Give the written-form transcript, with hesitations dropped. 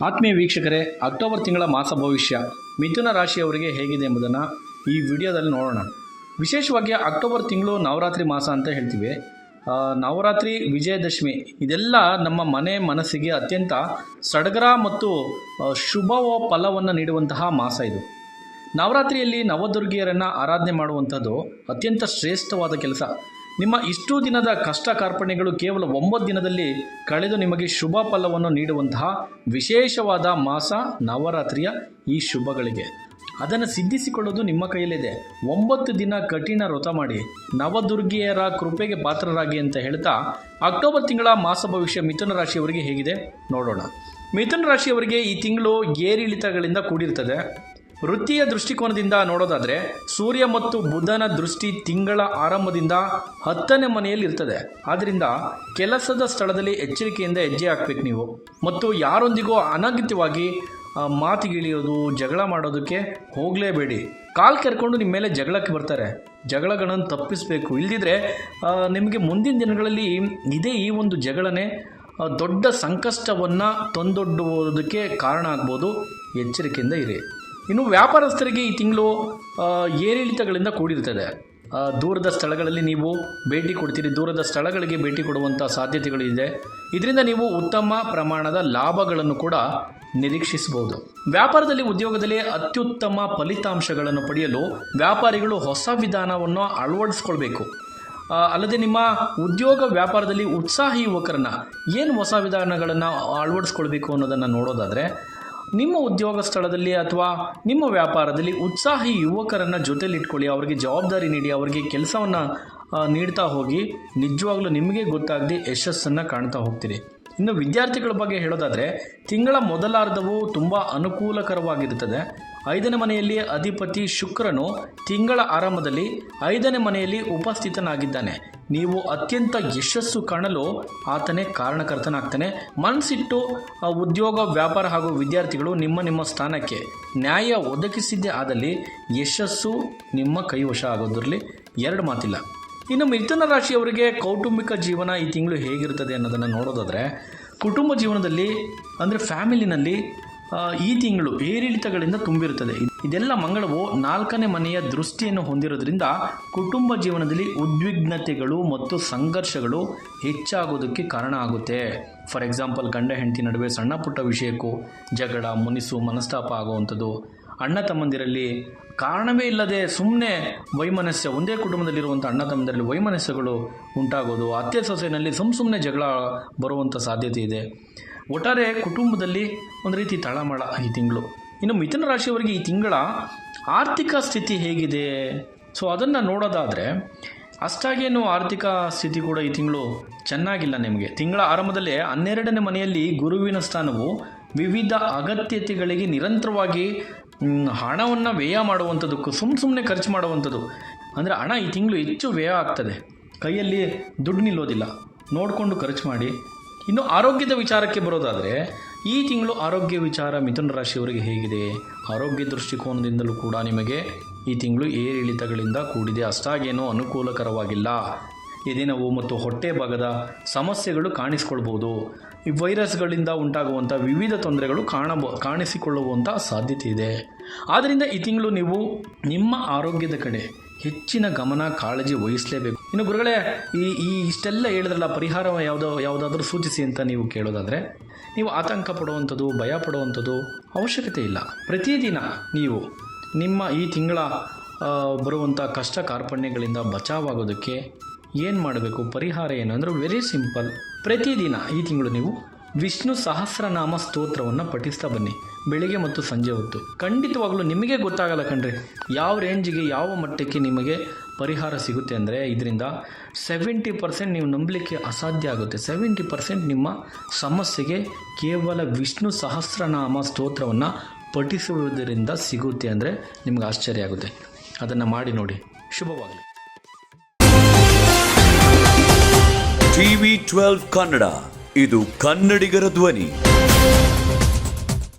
ಆತ್ಮೀಯ ವೀಕ್ಷಕರೇ, ಅಕ್ಟೋಬರ್ ತಿಂಗಳ ಮಾಸ ಭವಿಷ್ಯ ಮಿಥುನ ರಾಶಿಯವರಿಗೆ ಹೇಗಿದೆ ಎಂಬುದನ್ನು ಈ ವಿಡಿಯೋದಲ್ಲಿ ನೋಡೋಣ. ವಿಶೇಷವಾಗಿ ಅಕ್ಟೋಬರ್ ತಿಂಗಳು ನವರಾತ್ರಿ ಮಾಸ ಅಂತ ಹೇಳ್ತೀವಿ. ನವರಾತ್ರಿ, ವಿಜಯದಶಮಿ ಇದೆಲ್ಲ ನಮ್ಮ ಮನಸ್ಸಿಗೆ ಅತ್ಯಂತ ಸಡಗರ ಮತ್ತು ಶುಭ ಫಲವನ್ನು ನೀಡುವಂತಹ ಮಾಸ ಇದು. ನವರಾತ್ರಿಯಲ್ಲಿ ನವದುರ್ಗಿಯರನ್ನು ಆರಾಧನೆ ಮಾಡುವಂಥದ್ದು ಅತ್ಯಂತ ಶ್ರೇಷ್ಠವಾದ ಕೆಲಸ. ನಿಮ್ಮ ಇಷ್ಟು ದಿನದ ಕಷ್ಟ ಕಾರ್ಪಣ್ಯಗಳು ಕೇವಲ 9 ದಿನದಲ್ಲಿ ಕಳೆದು ನಿಮಗೆ ಶುಭ ಫಲವನ್ನು ನೀಡುವಂತಹ ವಿಶೇಷವಾದ ಮಾಸ ನವರಾತ್ರಿಯ ಈ ಶುಭಗಳಿಗೆ. ಅದನ್ನು ಸಿದ್ಧಿಸಿಕೊಳ್ಳೋದು ನಿಮ್ಮ ಕೈಯಲ್ಲಿದೆ. 9 ದಿನ ಕಠಿಣ ವ್ರತ ಮಾಡಿ ನವದುರ್ಗಿಯರ ಕೃಪೆಗೆ ಪಾತ್ರರಾಗಿ ಅಂತ ಹೇಳ್ತಾ ಅಕ್ಟೋಬರ್ ತಿಂಗಳ ಮಾಸ ಭವಿಷ್ಯ ಮಿಥುನ ರಾಶಿಯವರಿಗೆ ಹೇಗಿದೆ ನೋಡೋಣ. ಮಿಥುನ ರಾಶಿಯವರಿಗೆ ಈ ತಿಂಗಳು ಏರಿಳಿತಗಳಿಂದ ಕೂಡಿರ್ತದೆ. ವೃತ್ತಿಯ ದೃಷ್ಟಿಕೋನದಿಂದ ನೋಡೋದಾದರೆ ಸೂರ್ಯ ಮತ್ತು ಬುಧನ ದೃಷ್ಟಿ ತಿಂಗಳ ಆರಂಭದಿಂದ 10ನೇ ಮನೆಯಲ್ಲಿ ಇರ್ತದೆ. ಆದ್ದರಿಂದ ಕೆಲಸದ ಸ್ಥಳದಲ್ಲಿ ಎಚ್ಚರಿಕೆಯಿಂದ ಹೆಜ್ಜೆ ಹಾಕಬೇಕು ನೀವು. ಮತ್ತು ಯಾರೊಂದಿಗೂ ಅನಗತ್ಯವಾಗಿ ಮಾತಿಗಿಳಿಯೋದು, ಜಗಳ ಮಾಡೋದಕ್ಕೆ ಹೋಗಲೇಬೇಡಿ. ಕಾಲು ಕೆರ್ಕೊಂಡು ನಿಮ್ಮ ಮೇಲೆ ಜಗಳಕ್ಕೆ ಬರ್ತಾರೆ. ಜಗಳಗಳನ್ನು ತಪ್ಪಿಸಬೇಕು. ಇಲ್ಲದಿದ್ದರೆ ನಿಮಗೆ ಮುಂದಿನ ದಿನಗಳಲ್ಲಿ ಈ ಒಂದು ಜಗಳನೇ ದೊಡ್ಡ ಸಂಕಷ್ಟವನ್ನು ತಂದೊಡ್ಡುವುದಕ್ಕೆ ಕಾರಣ ಆಗ್ಬೋದು. ಎಚ್ಚರಿಕೆಯಿಂದ ಇರಿ. ಇನ್ನು ವ್ಯಾಪಾರಸ್ಥರಿಗೆ ಈ ತಿಂಗಳು ಏರಿಳಿತಗಳಿಂದ ಕೂಡಿರ್ತದೆ. ದೂರದ ಸ್ಥಳಗಳಲ್ಲಿ ನೀವು ಭೇಟಿ ಕೊಡ್ತೀರಿ. ದೂರದ ಸ್ಥಳಗಳಿಗೆ ಭೇಟಿ ಕೊಡುವಂಥ ಸಾಧ್ಯತೆಗಳಿದೆ. ಇದರಿಂದ ನೀವು ಉತ್ತಮ ಪ್ರಮಾಣದ ಲಾಭಗಳನ್ನು ಕೂಡ ನಿರೀಕ್ಷಿಸಬಹುದು. ವ್ಯಾಪಾರದಲ್ಲಿ, ಉದ್ಯೋಗದಲ್ಲಿ ಅತ್ಯುತ್ತಮ ಫಲಿತಾಂಶಗಳನ್ನು ಪಡೆಯಲು ವ್ಯಾಪಾರಿಗಳು ಹೊಸ ವಿಧಾನವನ್ನು ಅಳವಡಿಸ್ಕೊಳ್ಬೇಕು. ಅಲ್ಲದೆ ನಿಮ್ಮ ಉದ್ಯೋಗ ವ್ಯಾಪಾರದಲ್ಲಿ ಉತ್ಸಾಹಿ ಯುವಕರನ್ನು ಏನು ಹೊಸ ವಿಧಾನಗಳನ್ನು ಅಳವಡಿಸ್ಕೊಳ್ಬೇಕು ಅನ್ನೋದನ್ನು ನೋಡೋದಾದರೆ, ನಿಮ್ಮ ಉದ್ಯೋಗ ಸ್ಥಳದಲ್ಲಿ ಅಥವಾ ನಿಮ್ಮ ವ್ಯಾಪಾರದಲ್ಲಿ ಉತ್ಸಾಹಿ ಯುವಕರನ್ನು ಜೊತೆಲಿಟ್ಕೊಳ್ಳಿ. ಅವರಿಗೆ ಜವಾಬ್ದಾರಿ ನೀಡಿ, ಅವರಿಗೆ ಕೆಲಸವನ್ನು ನೀಡ್ತಾ ಹೋಗಿ. ನಿಜವಾಗ್ಲೂ ನಿಮಗೆ ಗೊತ್ತಾಗದೆ ಯಶಸ್ಸನ್ನು ಕಾಣ್ತಾ ಹೋಗ್ತೀರಿ. ಇನ್ನು ವಿದ್ಯಾರ್ಥಿಗಳ ಬಗ್ಗೆ ಹೇಳೋದಾದರೆ, ತಿಂಗಳ ಮೊದಲಾರ್ಧವು ತುಂಬ ಅನುಕೂಲಕರವಾಗಿರುತ್ತದೆ. 5ನೇ ಮನೆಯಲ್ಲಿ ಅಧಿಪತಿ ಶುಕ್ರನು ತಿಂಗಳ ಆರಂಭದಲ್ಲಿ 5ನೇ ಮನೆಯಲ್ಲಿ ಉಪಸ್ಥಿತನಾಗಿದ್ದಾನೆ. ನೀವು ಅತ್ಯಂತ ಯಶಸ್ಸು ಕಾಣಲು ಆತನೇ ಕಾರಣಕರ್ತನಾಗ್ತಾನೆ. ಮನಸ್ಸಿಟ್ಟು ಉದ್ಯೋಗ, ವ್ಯಾಪಾರ ಹಾಗೂ ವಿದ್ಯಾರ್ಥಿಗಳು ನಿಮ್ಮ ಸ್ಥಾನಕ್ಕೆ ನ್ಯಾಯ ಒದಗಿಸಿದ್ದೇ ಆದಲ್ಲಿ ಯಶಸ್ಸು ನಿಮ್ಮ ಕೈವಶ ಆಗೋದ್ರಲ್ಲಿ ಎರಡು ಮಾತಿಲ್ಲ. ಇನ್ನು ಮಿಥುನ ರಾಶಿಯವರಿಗೆ ಕೌಟುಂಬಿಕ ಜೀವನ ಈ ತಿಂಗಳು ಹೇಗಿರ್ತದೆ ಅನ್ನೋದನ್ನು ನೋಡೋದಾದರೆ, ಕುಟುಂಬ ಜೀವನದಲ್ಲಿ ಅಂದರೆ ಫ್ಯಾಮಿಲಿನಲ್ಲಿ ಈ ತಿಂಗಳು ಏರಿಳಿತಗಳಿಂದ ತುಂಬಿರುತ್ತದೆ. ಇದೆಲ್ಲ ಮಂಗಳವು 4ನೇ ಮನೆಯ ದೃಷ್ಟಿಯನ್ನು ಹೊಂದಿರೋದ್ರಿಂದ ಕುಟುಂಬ ಜೀವನದಲ್ಲಿ ಉದ್ವಿಗ್ನತೆಗಳು ಮತ್ತು ಸಂಘರ್ಷಗಳು ಹೆಚ್ಚಾಗೋದಕ್ಕೆ ಕಾರಣ ಆಗುತ್ತೆ. ಫಾರ್ ಎಕ್ಸಾಂಪಲ್, ಗಂಡ ಹೆಂಡತಿ ನಡುವೆ ಸಣ್ಣ ಪುಟ್ಟ ವಿಷಯಕ್ಕೂ ಜಗಳ, ಮುನಿಸು, ಮನಸ್ತಾಪ ಆಗುವಂಥದ್ದು. ಅಣ್ಣ ತಮ್ಮಂದಿರಲ್ಲಿ ಕಾರಣವೇ ಇಲ್ಲದೆ ಸುಮ್ಮನೆ ವೈಮನಸ್ಯ, ಒಂದೇ ಕುಟುಂಬದಲ್ಲಿರುವಂಥ ಅಣ್ಣ ತಮ್ಮಂದಿರಲ್ಲಿ ವೈಮನಸ್ಯಗಳು ಉಂಟಾಗೋದು. ಅತ್ತೆ ಸೊಸೆಯಲ್ಲಿ ಸುಮ್ಮನೆ ಜಗಳ ಬರುವಂಥ ಸಾಧ್ಯತೆ ಇದೆ. ಒಟ್ಟಾರೆ ಕುಟುಂಬದಲ್ಲಿ ಒಂದು ರೀತಿ ತಳಮಳ ಈ ತಿಂಗಳು. ಇನ್ನು ಮಿಥುನ ರಾಶಿಯವರಿಗೆ ಈ ತಿಂಗಳ ಆರ್ಥಿಕ ಸ್ಥಿತಿ ಹೇಗಿದೆ? ಸೊ ಅದನ್ನು ನೋಡೋದಾದರೆ ಅಷ್ಟಾಗೇನು ಆರ್ಥಿಕ ಸ್ಥಿತಿ ಕೂಡ ಈ ತಿಂಗಳು ಚೆನ್ನಾಗಿಲ್ಲ ನಿಮಗೆ. ತಿಂಗಳ ಆರಂಭದಲ್ಲೇ 12ನೇ ಮನೆಯಲ್ಲಿ ಗುರುವಿನ ಸ್ಥಾನವು ವಿವಿಧ ಅಗತ್ಯತೆಗಳಿಗೆ ನಿರಂತರವಾಗಿ ಹಣವನ್ನು ವ್ಯಯ ಮಾಡುವಂಥದ್ದಕ್ಕೂ ಸುಮ್ಮನೆ ಖರ್ಚು ಮಾಡುವಂಥದ್ದು. ಅಂದರೆ ಹಣ ಈ ತಿಂಗಳು ಹೆಚ್ಚು ವ್ಯಯ ಆಗ್ತದೆ. ಕೈಯಲ್ಲಿ ದುಡ್ಡು ನಿಲ್ಲೋದಿಲ್ಲ. ನೋಡಿಕೊಂಡು ಖರ್ಚು ಮಾಡಿ. ಇನ್ನು ಆರೋಗ್ಯದ ವಿಚಾರಕ್ಕೆ ಬರೋದಾದರೆ, ಈ ತಿಂಗಳು ಆರೋಗ್ಯ ವಿಚಾರ ಮಿಥುನ ರಾಶಿಯವರಿಗೆ ಹೇಗಿದೆ? ಆರೋಗ್ಯ ದೃಷ್ಟಿಕೋನದಿಂದಲೂ ಕೂಡ ನಿಮಗೆ ಈ ತಿಂಗಳು ಏರಿಳಿತಗಳಿಂದ ಕೂಡಿದೆ. ಅಷ್ಟಾಗೇನೂ ಅನುಕೂಲಕರವಾಗಿಲ್ಲ. ಎದೆನೋವು ಮತ್ತು ಹೊಟ್ಟೆ ಭಾಗದ ಸಮಸ್ಯೆಗಳು ಕಾಣಿಸ್ಕೊಳ್ಬೋದು. ಈ ವೈರಸ್ಗಳಿಂದ ಉಂಟಾಗುವಂಥ ವಿವಿಧ ತೊಂದರೆಗಳು ಕಾಣಿಸಿಕೊಳ್ಳುವಂಥ ಸಾಧ್ಯತೆ ಇದೆ. ಆದ್ದರಿಂದ ಈ ತಿಂಗಳು ನೀವು ನಿಮ್ಮ ಆರೋಗ್ಯದ ಕಡೆ ಹೆಚ್ಚಿನ ಗಮನ, ಕಾಳಜಿ ವಹಿಸಲೇಬೇಕು. ಇನ್ನು ಗುರುಗಳೇ, ಇಷ್ಟೆಲ್ಲ ಹೇಳಿದ್ರಲ್ಲ, ಪರಿಹಾರ ಯಾವುದಾದ್ರೂ ಸೂಚಿಸಿ ಅಂತ ನೀವು ಕೇಳೋದಾದರೆ, ನೀವು ಆತಂಕ ಪಡುವಂಥದ್ದು, ಭಯ ಪಡುವಂಥದ್ದು ಅವಶ್ಯಕತೆ ಇಲ್ಲ. ಪ್ರತಿದಿನ ನೀವು ನಿಮ್ಮ ಈ ತಿಂಗಳ ಬರುವಂಥ ಕಷ್ಟ ಕಾರ್ಪಣ್ಯಗಳಿಂದ ಬಚಾವಾಗೋದಕ್ಕೆ ಏನು ಮಾಡಬೇಕು? ಪರಿಹಾರ ಏನು ಅಂದರೆ ವೆರಿ ಸಿಂಪಲ್. ಪ್ರತಿದಿನ ಈ ತಿಂಗಳು ನೀವು ವಿಷ್ಣು ಸಹಸ್ರನಾಮ ಸ್ತೋತ್ರವನ್ನು ಪಠಿಸ್ತಾ ಬನ್ನಿ, ಬೆಳಿಗ್ಗೆ ಮತ್ತು ಸಂಜೆ ಹೊತ್ತು. ಖಂಡಿತವಾಗಲೂ ನಿಮಗೆ ಗೊತ್ತಾಗಲ್ಲ ಕಣ್ರಿ, ಯಾವ ರೇಂಜಿಗೆ, ಯಾವ ಮಟ್ಟಕ್ಕೆ ನಿಮಗೆ ಪರಿಹಾರ ಸಿಗುತ್ತೆ ಅಂದರೆ ಇದರಿಂದ 70% ನೀವು ನಂಬಲಿಕ್ಕೆ ಅಸಾಧ್ಯ ಆಗುತ್ತೆ. 70% ನಿಮ್ಮ ಸಮಸ್ಯೆಗೆ ಕೇವಲ ವಿಷ್ಣು ಸಹಸ್ರನಾಮ ಸ್ತೋತ್ರವನ್ನು ಪಠಿಸುವುದರಿಂದ ಸಿಗುತ್ತೆ ಅಂದರೆ ನಿಮ್ಗೆ ಆಶ್ಚರ್ಯ ಆಗುತ್ತೆ. ಅದನ್ನು ಮಾಡಿ ನೋಡಿ. ಶುಭವಾಗಲಿ. TV12 ಕನ್ನಡ, ಇದು ಕನ್ನಡಿಗರ ಧ್ವನಿ.